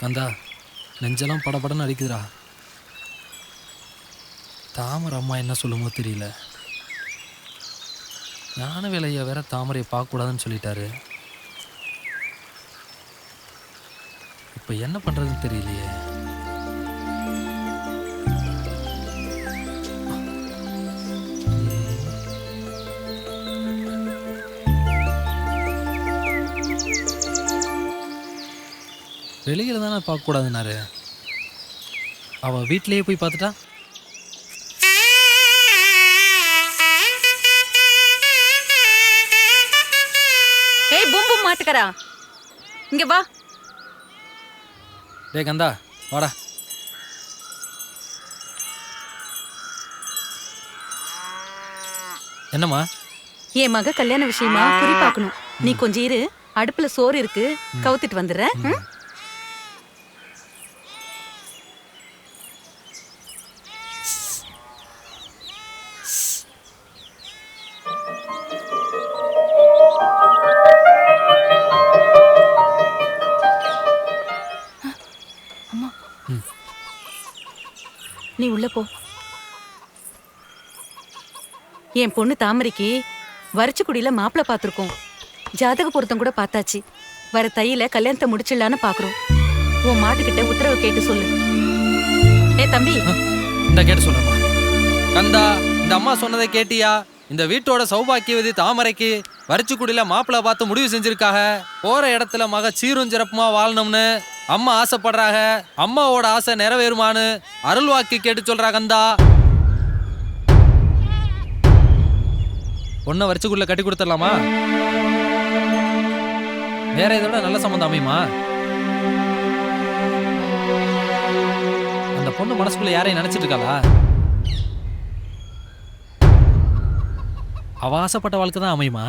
கந்தா, நெஞ்செல்லாம் படபடன்னு அடிக்குதுடா. தாமரை அம்மா என்ன சொல்லுமோ தெரியல. ஞானவேலையா வேற தாமரையை பார்க்கக்கூடாதுன்னு சொல்லிட்டாரு. இப்போ என்ன பண்ணுறதுன்னு தெரியலையே. வெளியில் தானே பார்க்கக்கூடாதுன்னாரு. அவள் வீட்டிலேயே போய் பார்த்துட்டா. ஏய் பூம் பூம் மாட்டுக்கறா, இங்க வா. டே கந்தா, வாடா. என்னம்மா? என் மக கல்யாண விஷயமா குறி பார்க்கணும். நீ கொஞ்சம் இரு, அடுப்புல சோறு இருக்கு, கவுத்துட்டு வந்துடுறேன். நீ உள்ள போ. என் பொண்ணு தாமரைக்கு வரிச்சுக்குடியில மாப்பிள்ள பாத்திருக்கோம். ஜாதக பொருத்தம் கூட பார்த்தாச்சு. வர தையில கல்யாணத்தை முடிச்சிடலான்னு பாக்குறோம். உன் மாட்டுக்கிட்ட உத்தரவு கேட்டு சொல்லு. ஏ தம்பி, இந்த கேட்டு சொல்லுமா. கந்தா, இந்த அம்மா சொன்னதை கேட்டியா? இந்த வீட்டோட சௌபாக்கியவதி தாமரைக்கு வரிச்சுக்குடியில மாப்பிள்ள பார்த்து முடிவு செஞ்சிருக்காக. போற இடத்துல மக சீரும் சிறப்புமா வாழணும்னு அம்மா ஆசைப்படுறாங்க. அம்மாவோட ஆசை நிறைவேறுமான்னு அருள்வாக்கு கேட்டு சொல்றா கந்தா. பொண்ணை வரிச்சுக்குள்ள கட்டி கொடுத்துடலாமா? வேற இதோட நல்ல சம்பந்தம் அமையுமா? அந்த பொண்ணு மனசுக்குள்ள யாரையும் நினைச்சிட்டு இருக்காளா? அவ ஆசைப்பட்ட வாழ்க்கை தான் அமையுமா?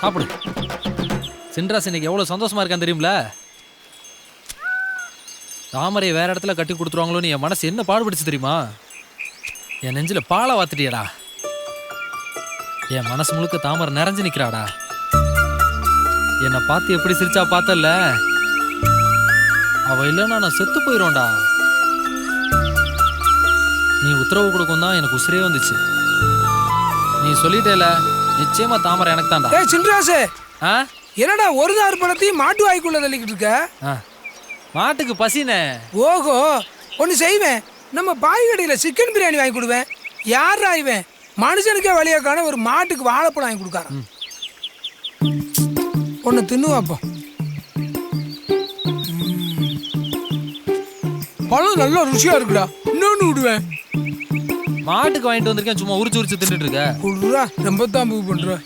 சாப்பிடு. சின்ராஸ் இன்னைக்கு எவ்வளவு சந்தோஷமா இருக்கான்னு தெரியும்ல? தாமரையை வேற இடத்துல கட்டி கொடுத்துருவாங்களோன்னு என் மனசு என்ன பாடுபடுச்சு தெரியுமா? என் நெஞ்சில பாலை வாத்துட்டியடா. என் மனசு முழுக்க தாமரை நிறைஞ்சு நிக்கிறாடா. என்னை பார்த்து எப்படி சிரிச்சா பார்த்தல, அவ இல்லைன்னா நான் செத்து போயிடும்டா. நீ உத்தரவு கொடுக்கும் தான் எனக்கு உசிரே வந்துச்சு. நீ சொல்லிட்டேல, நிச்சயமா தாமரை எனக்கு தான்டா. ஏய் சின்ராசே, என்னடா ஒரு தார் பழத்தையும் மாட்டு வாய்க்குள்ள தள்ளிக்கிட்டு இருக்க? மாட்டுக்கு பசினே. ஓஹோ, ஒன்று செய்வேன். நம்ம பாய் கடையில் சிக்கன் பிரியாணி வாங்கி கொடுவேன். யாரா இவன் மனுஷனுக்கே வழியாக்கான ஒரு மாட்டுக்கு வாழைப்பழம் வாங்கி கொடுக்காரன். ஒன்று தின்னுவாப்போம். பழம் நல்லா ருசியா இருக்குடா. இன்னொன்னு விடுவேன். மாட்டுக்கு வாங்கிட்டு வந்திருக்கேன், சும்மா உரிச்சு உரிச்சு தின்னுட்டு இருக்க. குடுறா, ரொம்ப தான் பூ பண்ற.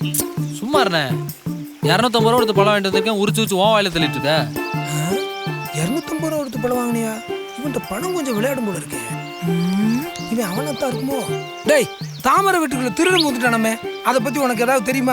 சும்மா இருண்ணே. 250 ரூபா கொடுத்து பழம் வாங்கிட்டு வந்திருக்கேன், உரிச்சு உரிச்சு ஓன் வாயில தள்ளிட்டு இருக்க. 250 ரூபா கொடுத்து பழம் வாங்கினியா? இவன் பணம் கொஞ்சம் விளையாடும் போல இருக்கு. இவன் அவனத்தான் இருக்குமோ? டேய், தாமரை வீட்டுக்குள்ள திருடன் போட்டுட்டானமே, அதை பத்தி உனக்கு ஏதாவது தெரியுமா?